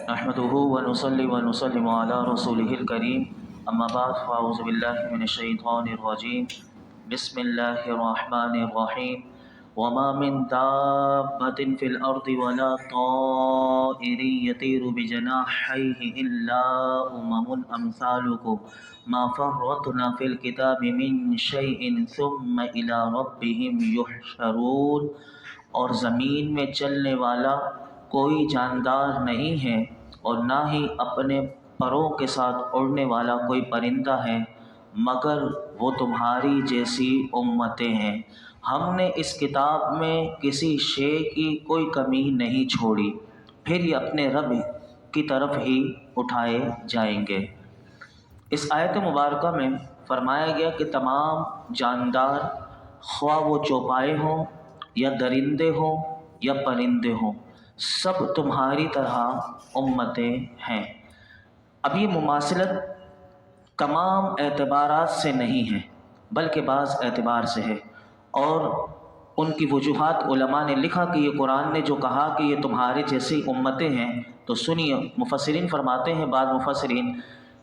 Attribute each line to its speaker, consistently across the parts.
Speaker 1: نحمده ونصلي ونسلم على رسوله الكريم اما بعد فاعوذ بالله من الشيطان الرجيم بسم الله الرحمن الرحيم وما من دابة في الأرض ولا طائر يطير بجناحيه إلا أمثالكم ما فرطنا في الكتاب من شيء ثم إلى ربهم يحشرون۔ اور زمین میں چلنے والا کوئی جاندار نہیں ہے اور نہ ہی اپنے پروں کے ساتھ اڑنے والا کوئی پرندہ ہے مگر وہ تمہاری جیسی امتیں ہیں۔ ہم نے اس کتاب میں کسی شے کی کوئی کمی نہیں چھوڑی، پھر یہ اپنے رب کی طرف ہی اٹھائے جائیں گے۔ اس آیت مبارکہ میں فرمایا گیا کہ تمام جاندار، خواہ وہ چوپائے ہوں یا درندے ہوں یا پرندے ہوں، سب تمہاری طرح امتیں ہیں۔ اب یہ مماثلت تمام اعتبارات سے نہیں ہے بلکہ بعض اعتبار سے ہے، اور ان کی وجوہات علماء نے لکھا کہ یہ قرآن نے جو کہا کہ یہ تمہارے جیسی امتیں ہیں، تو سنیے، مفسرین فرماتے ہیں، بعض مفسرین،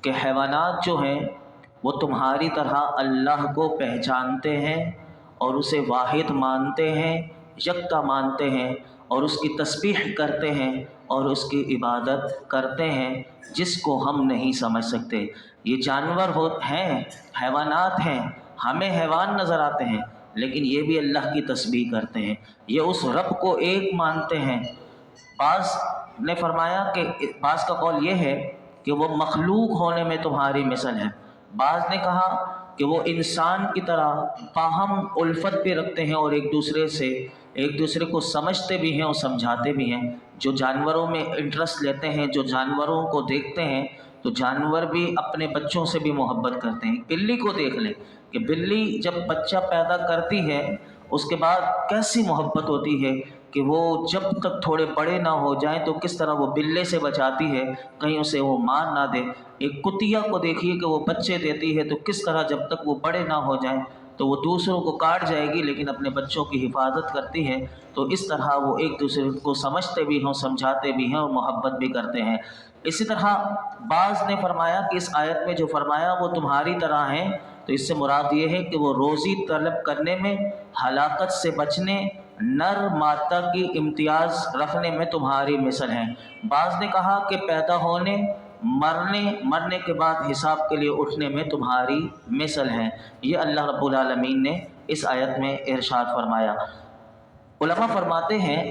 Speaker 1: کہ حیوانات جو ہیں وہ تمہاری طرح اللہ کو پہچانتے ہیں اور اسے واحد مانتے ہیں، یکتا مانتے ہیں، اور اس کی تسبیح کرتے ہیں اور اس کی عبادت کرتے ہیں، جس کو ہم نہیں سمجھ سکتے۔ یہ جانور ہیں، حیوانات ہیں، ہمیں حیوان نظر آتے ہیں، لیکن یہ بھی اللہ کی تسبیح کرتے ہیں، یہ اس رب کو ایک مانتے ہیں۔ بعض نے فرمایا کہ بعض کا قول یہ ہے کہ وہ مخلوق ہونے میں تمہاری مثل ہے، بعض نے کہا کہ وہ انسان کی طرح باہم الفت بھی رکھتے ہیں اور ایک دوسرے کو سمجھتے بھی ہیں اور سمجھاتے بھی ہیں۔ جو جانوروں میں انٹرسٹ لیتے ہیں، جو جانوروں کو دیکھتے ہیں، تو جانور بھی اپنے بچوں سے بھی محبت کرتے ہیں۔ بلی کو دیکھ لیں کہ بلی جب بچہ پیدا کرتی ہے اس کے بعد کیسی محبت ہوتی ہے کہ وہ جب تک تھوڑے بڑے نہ ہو جائیں تو کس طرح وہ بلے سے بچاتی ہے کہیں اسے وہ مار نہ دے۔ ایک کتیا کو دیکھیے کہ وہ بچے دیتی ہے تو کس طرح جب تک وہ بڑے نہ ہو جائیں تو وہ دوسروں کو کاٹ جائے گی لیکن اپنے بچوں کی حفاظت کرتی ہے۔ تو اس طرح وہ ایک دوسرے کو سمجھتے بھی ہیں، سمجھاتے بھی ہیں اور محبت بھی کرتے ہیں۔ اسی طرح بعض نے فرمایا کہ اس آیت میں جو فرمایا وہ تمہاری طرح ہیں، تو اس سے مراد یہ ہے کہ وہ روزی طلب کرنے میں، ہلاکت سے بچنے، نر مادہ کی امتیاز رکھنے میں تمہاری مثل ہیں۔ بعض نے کہا کہ پیدا ہونے، مرنے کے بعد حساب کے لیے اٹھنے میں تمہاری مثل ہیں۔ یہ اللہ رب العالمین نے اس آیت میں ارشاد فرمایا۔ علماء فرماتے ہیں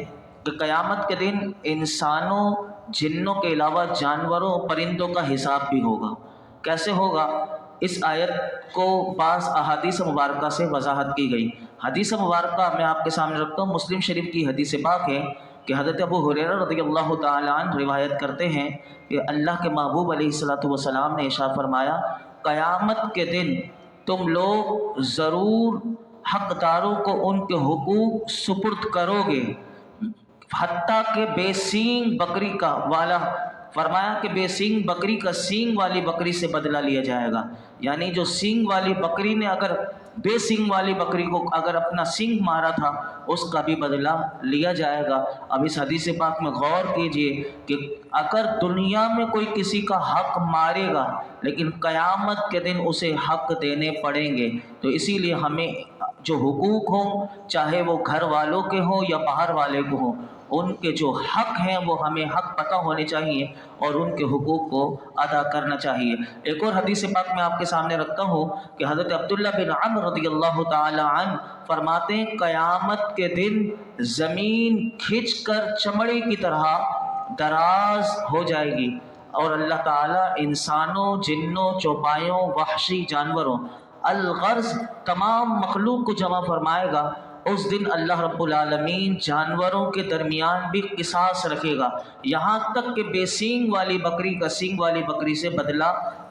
Speaker 1: کہ قیامت کے دن انسانوں، جنوں کے علاوہ جانوروں، پرندوں کا حساب بھی ہوگا۔ کیسے ہوگا؟ اس آیت کو بعض احادیث مبارکہ سے وضاحت کی گئی۔ حدیث مبارکہ میں آپ کے سامنے رکھتا ہوں، مسلم شریف کی حدیث پاک ہے کہ حضرت ابو ہریرہ رضی اللہ تعالیٰ عنہ روایت کرتے ہیں کہ اللہ کے محبوب علیہ الصلوۃ والسلام نے ارشاد فرمایا، قیامت کے دن تم لوگ ضرور حقداروں کو ان کے حقوق سپرد کرو گے، حتیٰ کہ بے سینگ بکری کا والا، فرمایا کہ بے سینگ بکری کا سینگ والی بکری سے بدلہ لیا جائے گا، یعنی جو سینگ والی بکری نے اگر بے سینگ والی بکری کو اگر اپنا سینگ مارا تھا اس کا بھی بدلہ لیا جائے گا۔ اب اس حدیث پاک میں غور کیجئے کہ اگر دنیا میں کوئی کسی کا حق مارے گا لیکن قیامت کے دن اسے حق دینے پڑیں گے، تو اسی لیے ہمیں جو حقوق ہوں، چاہے وہ گھر والوں کے ہوں یا باہر والے کو ہوں، ان کے جو حق ہیں وہ ہمیں حق پتہ ہونے چاہیے اور ان کے حقوق کو ادا کرنا چاہیے۔ ایک اور حدیث پاک میں آپ کے سامنے رکھتا ہوں کہ حضرت عبداللہ بن عمرو رضی اللہ تعالی عنہ فرماتے ہیں، قیامت کے دن زمین کھنچ کر چمڑے کی طرح دراز ہو جائے گی اور اللہ تعالیٰ انسانوں، جنوں، چوپایوں، وحشی جانوروں، الغرض تمام مخلوق کو جمع فرمائے گا۔ اس دن اللہ رب العالمین جانوروں کے درمیان بھی قصاص رکھے گا، یہاں تک کہ بے سینگ والی بکری کا سینگ والی بکری سے بدلہ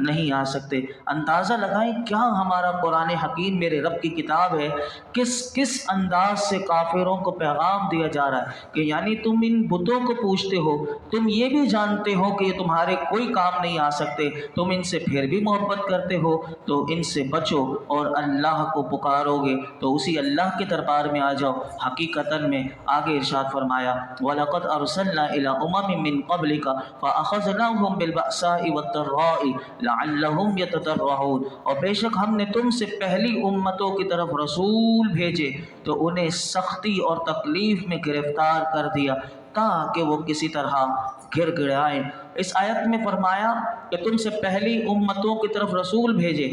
Speaker 1: نہیں آ سکتے۔ اندازہ لگائیں کیا ہمارا قرآن حکیم میرے رب کی کتاب ہے، کس انداز سے کافروں کو پیغام دیا جا رہا ہے کہ یعنی تم ان بتوں کو پوجتے ہو، تم یہ بھی جانتے ہو کہ یہ تمہارے کوئی کام نہیں آ سکتے، تم ان سے پھر بھی محبت کرتے ہو، تو ان سے بچو اور اللہ کو پکارو گے تو اسی اللہ کے دربار میں آ جاؤ۔ حقیقتاً میں آگے ارشاد فرمایا وَلَقَدْ أَرْسَلْنَا إِلَىٰ أُمَمٍ مِّن قَبْلِكَ فَأَخَذْنَاهُمْ بِالْبَأْسَاءِ وَالضَّرَّاءِ لَعَلَّهُمْ يَتَضَرَّعُونَ، اور بے شک ہم نے تم سے پہلی امتوں کی طرف رسول بھیجے تو انہیں سختی اور تکلیف میں گرفتار کر دیا تاکہ وہ کسی طرح گر گڑائیں۔ اس آیت میں فرمایا کہ تم سے پہلی امتوں کی طرف رسول بھیجے،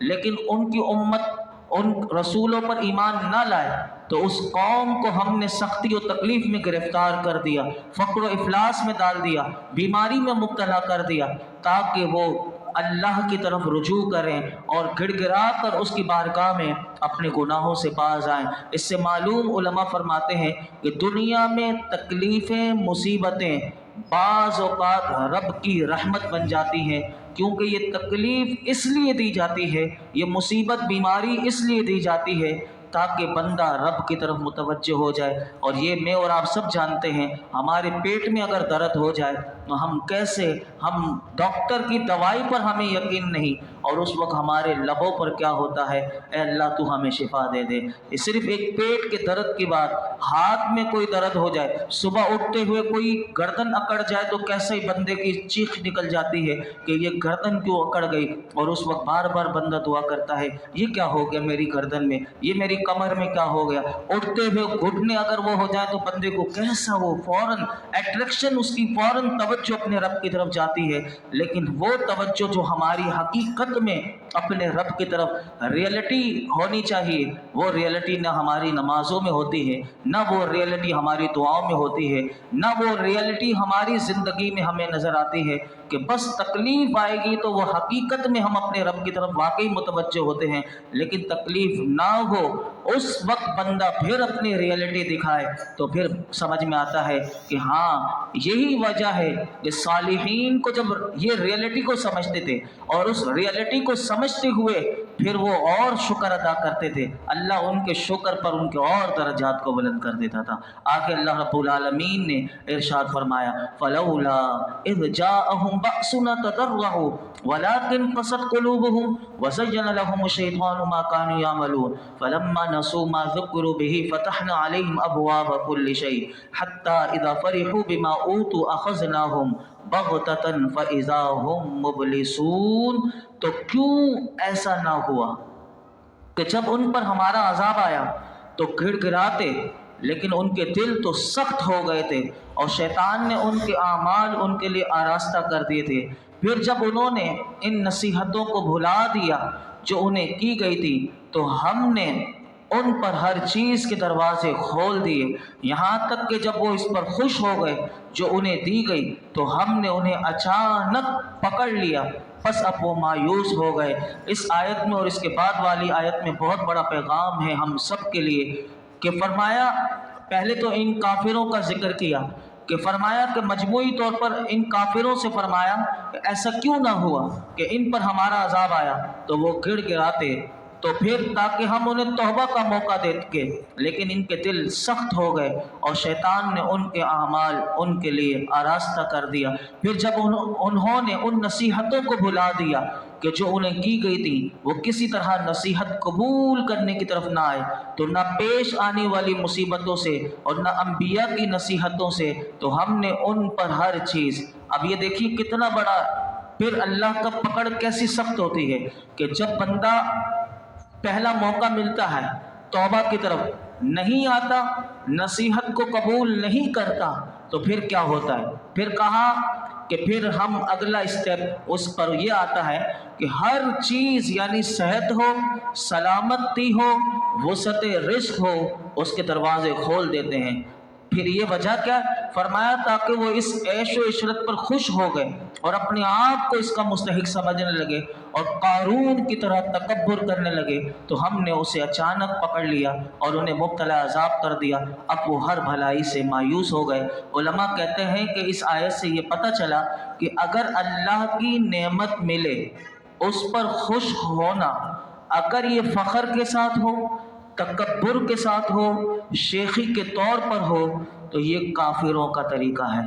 Speaker 1: لیکن ان کی امت ان رسولوں پر ایمان نہ لائے تو اس قوم کو ہم نے سختی و تکلیف میں گرفتار کر دیا، فقر و افلاس میں ڈال دیا، بیماری میں مبتلا کر دیا تاکہ وہ اللہ کی طرف رجوع کریں اور گڑ گڑا کر اس کی بارگاہ میں اپنے گناہوں سے باز آئیں۔ اس سے معلوم علماء فرماتے ہیں کہ دنیا میں تکلیفیں مصیبتیں بعض اوقات رب کی رحمت بن جاتی ہیں، کیونکہ یہ تکلیف اس لیے دی جاتی ہے، یہ مصیبت بیماری اس لیے دی جاتی ہے تاکہ بندہ رب کی طرف متوجہ ہو جائے۔ اور یہ میں اور آپ سب جانتے ہیں، ہمارے پیٹ میں اگر درد ہو جائے تو ہم ڈاکٹر کی دوائی پر ہمیں یقین نہیں، اور اس وقت ہمارے لبوں پر کیا ہوتا ہے، اے اللہ تو ہمیں شفا دے دے۔ یہ صرف ایک پیٹ کے درد کی بات، ہاتھ میں کوئی درد ہو جائے، صبح اٹھتے ہوئے کوئی گردن اکڑ جائے تو کیسے ہی بندے کی چیخ نکل جاتی ہے کہ یہ گردن کیوں اکڑ گئی، اور اس وقت بار بار بندہ دعا کرتا ہے یہ کیا ہو گیا میری گردن میں، یہ میری کمر میں کیا ہو گیا۔ اٹھتے ہوئے گھٹنے اگر وہ ہو جائے تو بندے کو کیسا وہ فوراً اٹریکشن، اس کی فوراً توجہ اپنے رب کی طرف جاتی ہے، لیکن وہ توجہ جو ہماری حقیقت میں اپنے رب کی طرف ریئلٹی ہونی چاہیے، وہ ریئلٹی نہ ہماری نمازوں میں ہوتی ہے، نہ وہ ریئلٹی ہماری دعاؤں میں ہوتی ہے، نہ وہ ریئلٹی ہماری زندگی میں ہمیں نظر آتی ہے کہ بس تکلیف آئے گی تو وہ حقیقت میں ہم اپنے رب کی طرف واقعی متوجہ ہوتے ہیں، لیکن تکلیف نہ ہو اس وقت بندہ پھر اپنی ریئلٹی دکھائے تو پھر سمجھ میں آتا ہے کہ ہاں یہی وجہ ہے کہ صالحین کو جب یہ ریئلٹی کو سمجھتے تھے اور اس ریئلٹی کو سمجھتے ہوئے پھر وہ اور شکر ادا کرتے تھے، اللہ ان کے شکر پر ان کے اور درجات کو بلند کر دیتا تھا۔ آگے اللہ رب العالمین نے ارشاد فرمایا فلولا اذ جاءهم بأسنا تضرعوا ولكن قست قلوبهم وزين لهم الشيطان ما كانوا يعملون فلما نسوا ما ذكروا به فتحنا عليهم أبواب كل شيء حتى إذا فرحوا بما أوتوا أخذناهم بغتة فإذا هم مبلسون۔ تو کیوں ایسا نہ ہوا کہ جب ان پر ہمارا عذاب آیا تو گڑ گڑاتے، لیکن ان کے دل تو سخت ہو گئے تھے اور شیطان نے ان کے اعمال ان کے لیے آراستہ کر دیے تھے۔ پھر جب انہوں نے ان نصیحتوں کو بھلا دیا جو انہیں کی گئی تھی تو ہم نے ان پر ہر چیز کے دروازے کھول دیے، یہاں تک کہ جب وہ اس پر خوش ہو گئے جو انہیں دی گئی تو ہم نے انہیں اچانک پکڑ لیا، بس اب وہ مایوس ہو گئے۔ اس آیت میں اور اس کے بعد والی آیت میں بہت بڑا پیغام ہے ہم سب کے لیے کہ فرمایا، پہلے تو ان کافروں کا ذکر کیا کہ فرمایا کہ مجموعی طور پر ان کافروں سے فرمایا کہ ایسا کیوں نہ ہوا کہ ان پر ہمارا عذاب آیا تو وہ گڑ گڑاتے، تو پھر تاکہ ہم انہیں توبہ کا موقع دے کے، لیکن ان کے دل سخت ہو گئے اور شیطان نے ان کے اعمال ان کے لیے آراستہ کر دیا۔ پھر جب انہوں نے ان نصیحتوں کو بھلا دیا کہ جو انہیں کی گئی تھی، وہ کسی طرح نصیحت قبول کرنے کی طرف نہ آئے، تو نہ پیش آنے والی مصیبتوں سے اور نہ انبیاء کی نصیحتوں سے تو ہم نے ان پر ہر چیز، اب یہ دیکھیے کتنا بڑا، پھر اللہ کا پکڑ کیسی سخت ہوتی ہے کہ جب بندہ پہلا موقع ملتا ہے توبہ کی طرف نہیں آتا، نصیحت کو قبول نہیں کرتا، تو پھر کیا ہوتا ہے، پھر کہا کہ پھر ہم اگلا اسٹیپ اس پر یہ آتا ہے کہ ہر چیز یعنی صحت ہو، سلامتی ہو، وسعت رزق ہو، اس کے دروازے کھول دیتے ہیں۔ پھر یہ وجہ کیا؟ فرمایا تاکہ وہ اس عیش و عشرت پر خوش ہو گئے اور اپنے آپ کو اس کا مستحق سمجھنے لگے اور قارون کی طرح تکبر کرنے لگے، تو ہم نے اسے اچانک پکڑ لیا اور انہیں مبتلا عذاب کر دیا، اب وہ ہر بھلائی سے مایوس ہو گئے۔ علماء کہتے ہیں کہ اس آیت سے یہ پتہ چلا کہ اگر اللہ کی نعمت ملے اس پر خوش ہونا اگر یہ فخر کے ساتھ ہو، تکبر کے ساتھ ہو، شیخی کے طور پر ہو تو یہ کافروں کا طریقہ ہے،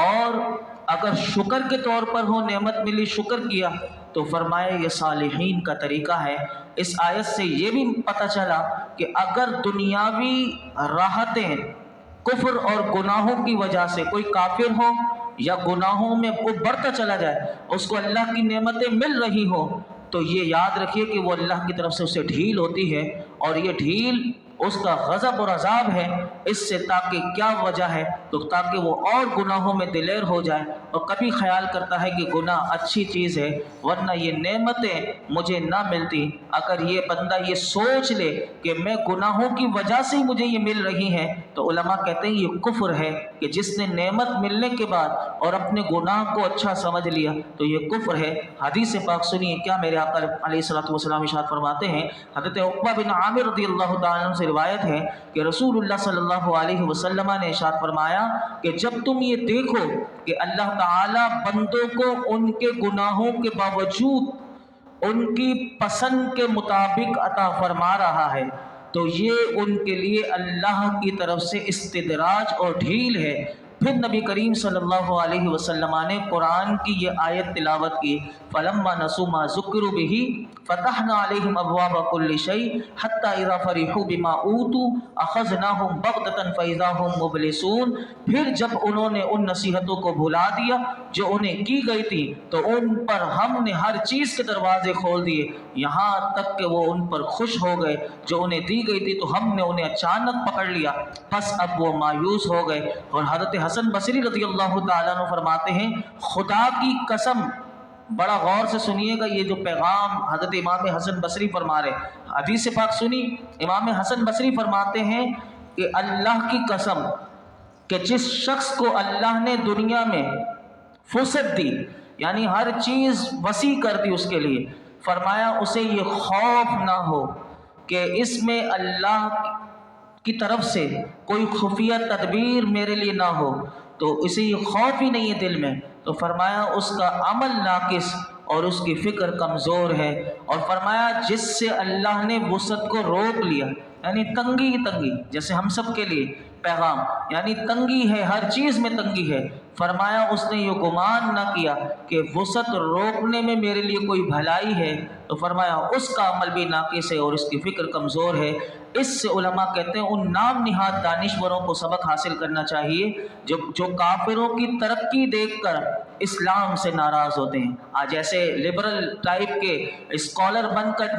Speaker 1: اور اگر شکر کے طور پر ہو، نعمت ملی شکر کیا تو فرمایا یہ صالحین کا طریقہ ہے۔ اس آیت سے یہ بھی پتہ چلا کہ اگر دنیاوی راحتیں کفر اور گناہوں کی وجہ سے کوئی کافر ہو یا گناہوں میں وہ بڑھتا چلا جائے، اس کو اللہ کی نعمتیں مل رہی ہوں، تو یہ یاد رکھیے کہ وہ اللہ کی طرف سے اسے ڈھیل ہوتی ہے، اور یہ ڈھیل اس کا غضب اور عذاب ہے۔ اس سے تاکہ کیا وجہ ہے، تو تاکہ وہ اور گناہوں میں دلیر ہو جائے اور کبھی خیال کرتا ہے کہ گناہ اچھی چیز ہے، ورنہ یہ نعمتیں مجھے نہ ملتی۔ اگر یہ بندہ یہ سوچ لے کہ میں گناہوں کی وجہ سے ہی مجھے یہ مل رہی ہیں، تو علماء کہتے ہیں یہ کفر ہے، کہ جس نے نعمت ملنے کے بعد اور اپنے گناہ کو اچھا سمجھ لیا تو یہ کفر ہے۔ حدیث پاک سنیے کیا میرے آقا علیہ الصلوۃ والسلام ارشاد فرماتے ہیں، حضرت عقبہ بن عامر رضی اللہ تعالیٰ عنہ سے روایت ہے کہ رسول اللہ صلی اللہ علیہ وسلم نے ارشاد فرمایا کہ جب تم یہ دیکھو کہ اللہ تعالیٰ بندوں کو ان کے گناہوں کے باوجود ان کی پسند کے مطابق عطا فرما رہا ہے، تو یہ ان کے لیے اللہ کی طرف سے استدراج اور ڈھیل ہے۔ پھر نبی کریم صلی اللہ علیہ وسلم نے قرآن کی یہ آیت تلاوت کی، فَلَمَّا نَسُوا مَا ذُكِّرُوا بِهِ فَتَحْنَا عَلَيْهِمْ أَبْوَابَ كُلِّ شَيْءٍ حَتَّى إِذَا فَرِحُوا بِمَا أُوتُوا أَخَذْنَاهُمْ بَغْتَةً فَإِذَا هُمْ مُبْلِسُونَ۔ پھر جب انہوں نے ان نصیحتوں کو بھلا دیا جو انہیں کی گئی تھی تو ان پر ہم نے ہر چیز کے دروازے کھول دیے، یہاں تک کہ وہ ان پر خوش ہو گئے جو انہیں دی گئی تھی، تو ہم نے انہیں اچانک پکڑ لیا، بس اب وہ مایوس ہو گئے۔ اور حضرت حسن بصری رضی اللہ تعالیٰ عنہ فرماتے ہیں، خدا کی قسم، بڑا غور سے سنیے گا یہ جو پیغام حضرت امام حسن بصری فرما رہے، حدیث پاک سنی، امام حسن بصری فرماتے ہیں کہ اللہ کی قسم کہ جس شخص کو اللہ نے دنیا میں فرصت دی، یعنی ہر چیز وسیع کر دی اس کے لیے، فرمایا اسے یہ خوف نہ ہو کہ اس میں اللہ کی طرف سے کوئی خفیہ تدبیر میرے لیے نہ ہو، تو اسے یہ خوف ہی نہیں ہے دل میں، تو فرمایا اس کا عمل ناقص اور اس کی فکر کمزور ہے۔ اور فرمایا جس سے اللہ نے وسعت کو روک لیا، یعنی تنگی ہی تنگی، جیسے ہم سب کے لیے پیغام، یعنی تنگی ہے، ہر چیز میں تنگی ہے، فرمایا اس نے یہ گمان نہ کیا کہ وسعت روکنے میں میرے لیے کوئی بھلائی ہے، تو فرمایا اس کا عمل بھی ناقص ہے اور اس کی فکر کمزور ہے۔ اس سے علماء کہتے ہیں ان نام نہاد دانشوروں کو سبق حاصل کرنا چاہیے جو کافروں کی ترقی دیکھ کر اسلام سے ناراض ہوتے ہیں۔ آج ایسے لبرل ٹائپ کے اسکالر بن کر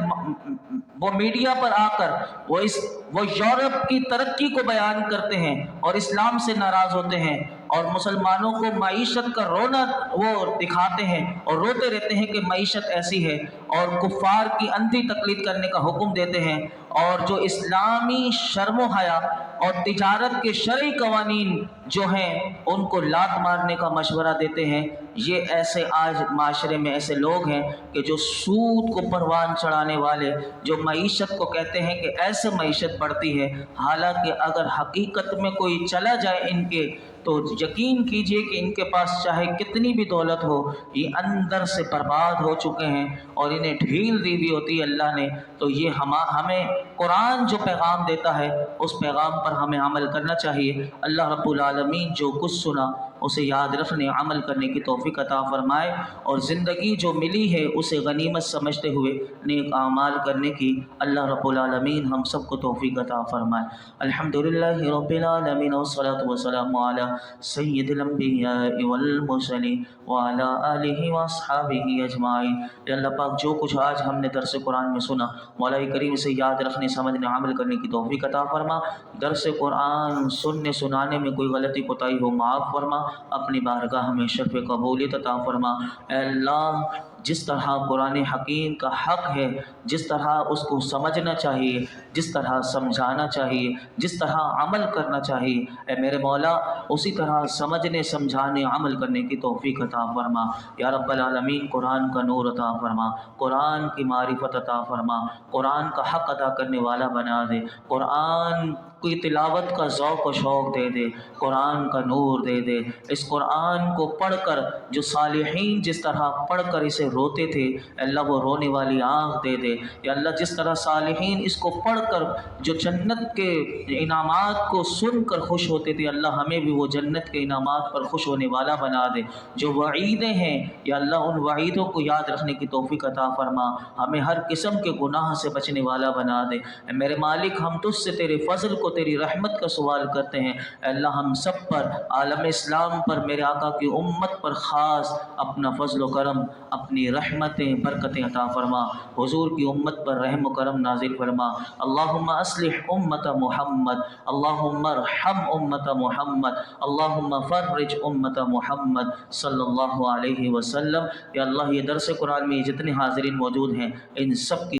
Speaker 1: وہ میڈیا پر آ کر وہ یورپ کی ترقی کو بیان کرتے ہیں اور اسلام سے ناراض ہوتے ہیں، اور مسلمانوں کو معیشت کا رونا وہ دکھاتے ہیں اور روتے رہتے ہیں کہ معیشت ایسی ہے، اور کفار کی اندھی تقلید کرنے کا حکم دیتے ہیں، اور جو اسلامی شرم و حیا اور تجارت کے شرعی قوانین جو ہیں ان کو لات مارنے کا مشورہ دیتے ہیں۔ یہ ایسے آج معاشرے میں ایسے لوگ ہیں کہ جو سود کو پروان چڑھانے والے، جو معیشت کو کہتے ہیں کہ ایسے معیشت بڑھتی ہے، حالانکہ اگر حقیقت میں کوئی چلا جائے ان کے، تو یقین کیجئے کہ ان کے پاس چاہے کتنی بھی دولت ہو، یہ اندر سے برباد ہو چکے ہیں اور انہیں ڈھیل دی ہوئی ہوتی ہے اللہ نے۔ تو یہ ہمیں قرآن جو پیغام دیتا ہے اس پیغام پر ہمیں عمل کرنا چاہیے۔ اللہ رب العالمین جو کچھ سنا اسے یاد رکھنے، عمل کرنے کی توفیق عطا فرمائے، اور زندگی جو ملی ہے اسے غنیمت سمجھتے ہوئے نیک اعمال کرنے کی اللہ رب العالمین ہم سب کو توفیق عطا فرمائے۔ الحمدللہ رب العالمین والصلاة والسلام علی سید الانبیاء والمرسلین وعلی آلہ واصحابہ اجمعین۔ اے اللہ پاک جو کچھ آج ہم نے درس قرآن میں سنا، مولا کریم سے یاد رکھنے، سمجھنے، عمل کرنے کی توفیق عطا فرما۔ درس قرآن سننے سنانے میں کوئی غلطی کوتاہی ہو معاف فرما، اپنی بارگاہ میں شرف قبولیت عطا فرما۔ اے اللہ جس طرح قرآن حکیم کا حق ہے، جس طرح اس کو سمجھنا چاہیے، جس طرح سمجھانا چاہیے، جس طرح عمل کرنا چاہیے، اے میرے مولا اسی طرح سمجھنے، سمجھانے، عمل کرنے کی توفیق عطا فرما۔ یا رب العالمین قرآن کا نور عطا فرما، قرآن کی معرفت عطا فرما، قرآن کا حق ادا کرنے والا بنا دے، قرآن کوئی تلاوت کا ذوق و شوق دے دے، قرآن کا نور دے دے۔ اس قرآن کو پڑھ کر جو صالحین جس طرح پڑھ کر اسے روتے تھے، اللہ وہ رونے والی آنکھ دے دے۔ یا اللہ جس طرح صالحین اس کو پڑھ کر جو جنت کے انعامات کو سن کر خوش ہوتے تھے، اللہ ہمیں بھی وہ جنت کے انعامات پر خوش ہونے والا بنا دے۔ جو وعیدیں ہیں یا اللہ ان وعیدوں کو یاد رکھنے کی توفیق عطا فرما، ہمیں ہر قسم کے گناہ سے بچنے والا بنا دے۔ اے میرے مالک، ہم تجھ سے تیرے فضل کو، تیری رحمت کا سوال کرتے ہیں۔ اے اللہ ہم سب پر، عالم اسلام پر، میرے آقا کی امت پر خاص اپنا فضل و کرم، اپنی رحمتیں برکتیں عطا فرما۔ حضور کی امت پر رحم و کرم نازل فرما۔ اللہم اصلح امت محمد، اللہم ارحم امت محمد، اللہم فرج امت محمد صلی اللہ علیہ وسلم۔ یا اللہ یہ درس قرآن میں جتنے حاضرین موجود ہیں ان سب کی